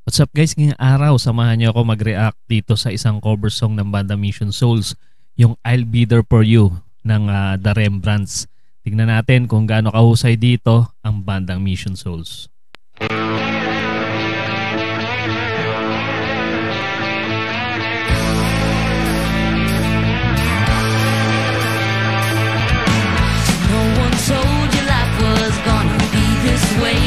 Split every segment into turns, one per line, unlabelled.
What's up guys, ngayong araw samahan niyo ako mag-react dito sa isang cover song ng banda Mission Souls, yung I'll Be There For You ng The Rembrandts. Tingnan natin kung gaano kahusay dito ang bandang Mission Souls.
No one told you life was gonna be this way.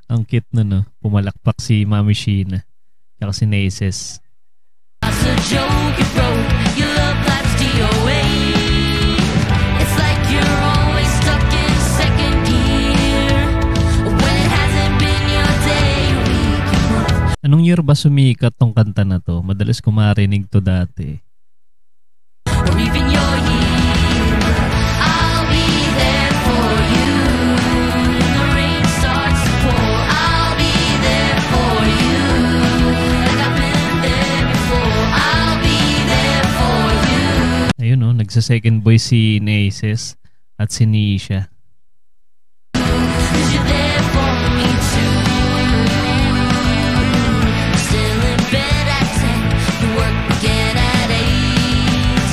Ang cute na no, pumalakpak si Mami Sheena at si Naces.
It's a joke you broke, your love life's DOA. It's like you're always stuck in second gear when it hasn't been your day, week, your month.
Anong year ba sumikat tong kanta na to? Madalas ko marinig to dati.
Or even your year. I'll be there for you when the rain starts to pour. I'll be there for you like I've been there before. I'll be there for you.
Ayun no, nagsa-second voice si Naces at si Nisha.
'Cause you're there for me too. Still in bed at 10, you work again at 8.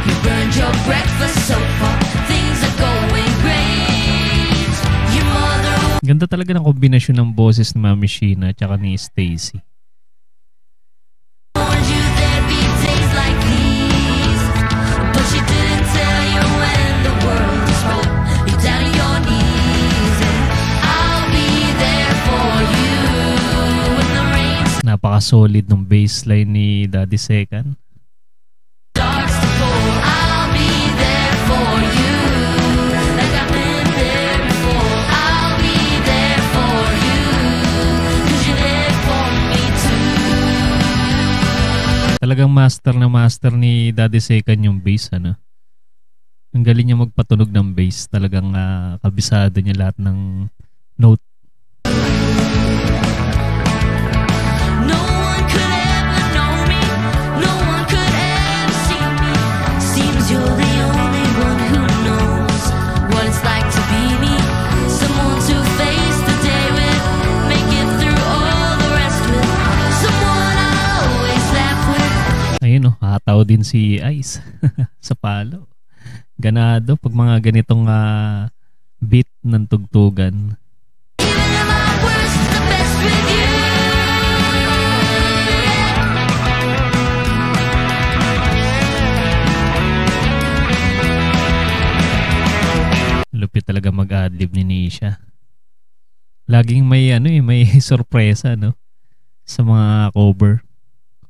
You burned your breakfast so far, things are going great. Your mother
Ganda talaga ng kombinasyon ng boses ni Mami Sheena at saka ni Stacy.
warned you there'd be days like these, but she didn't tell you when the world is broke. You're down on your knees, and I'll be there for you when the rain
Napaka-solid ng bassline ni Daddy Second.
starts to pour. I'll be there for you like I've been there before. I'll be there for you 'cause you're there for me too.
Talagang master na master ni Daddy Second yung bass, ano? Ang galing niya magpatunog ng bass. Talagang kabisado niya lahat ng note.
No one could ever know me, no one could ever see me. Seems you're the only one who knows what it's like to be me. Someone to face the day with, make it through all the rest with. Someone I always laugh with.
Ayun oh, hataw din si Ice sa palo. Ganado pag mga ganitong beat ng tugtugan.
Even at my worst, the best with you.
Lupit talaga mag-adlib ni Nisha. Laging may may sorpresa no sa mga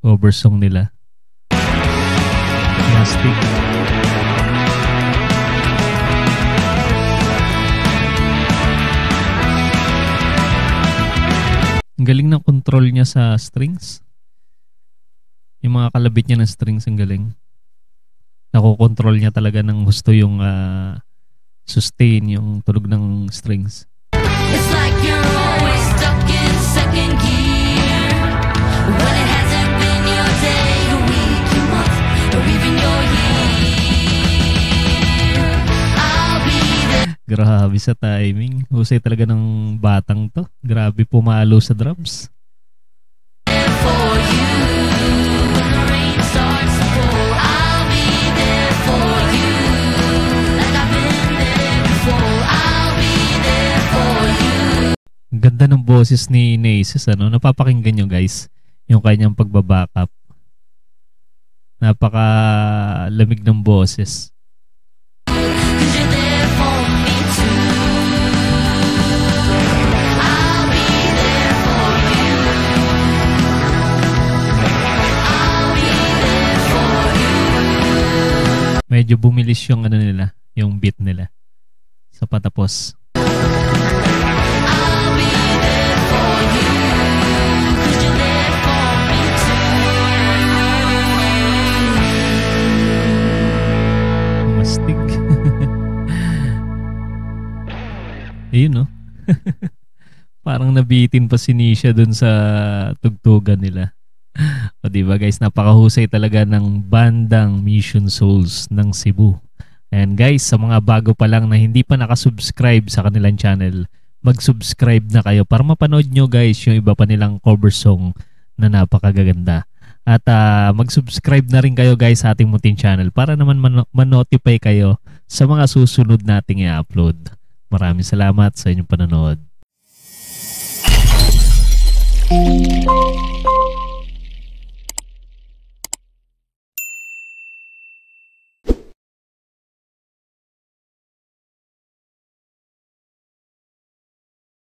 cover song nila. Plastic. Ang galing ng control niya sa strings. Yung mga kalabit niya ng strings ang galing. Nakokontrol niya talaga ng gusto yung sustain, yung tunog ng strings.
It's like you're always stuck in second gear when it hasn't been your day, your week, your month, or even your year. I'll be
Grabe sa timing. Husay talaga ng batang to. Grabe pumalo sa drums.
there for you when the rain starts to pour. I'll be there for you like I've been there before. I'll be there for you.
Ang ganda ng boses ni Naces, ano? Napapakinggan nyo guys yung kanyang pagbabackup. Napaka lamig ng boses.
'Cause you're there for me too. I'll be there for you. I'll be there for you.
Medyo bumilis yung nila, yung beat nila sa patapos.
I'll be there for you. 'Cause you're there for me too.
Mastig. Ayun no. Parang nabitin pa si Nisha dun sa tugtugan nila. O diba guys, napakahusay talaga ng bandang Mission Souls ng Cebu. And guys, sa mga bago pa lang na hindi pa nakasubscribe sa kanilang channel, mag-subscribe na kayo para mapanood nyo guys yung iba pa nilang cover song na napakagaganda. At mag-subscribe na rin kayo guys sa ating munting channel para naman man-notify kayo sa mga susunod nating i-upload. Maraming salamat sa inyong panonood.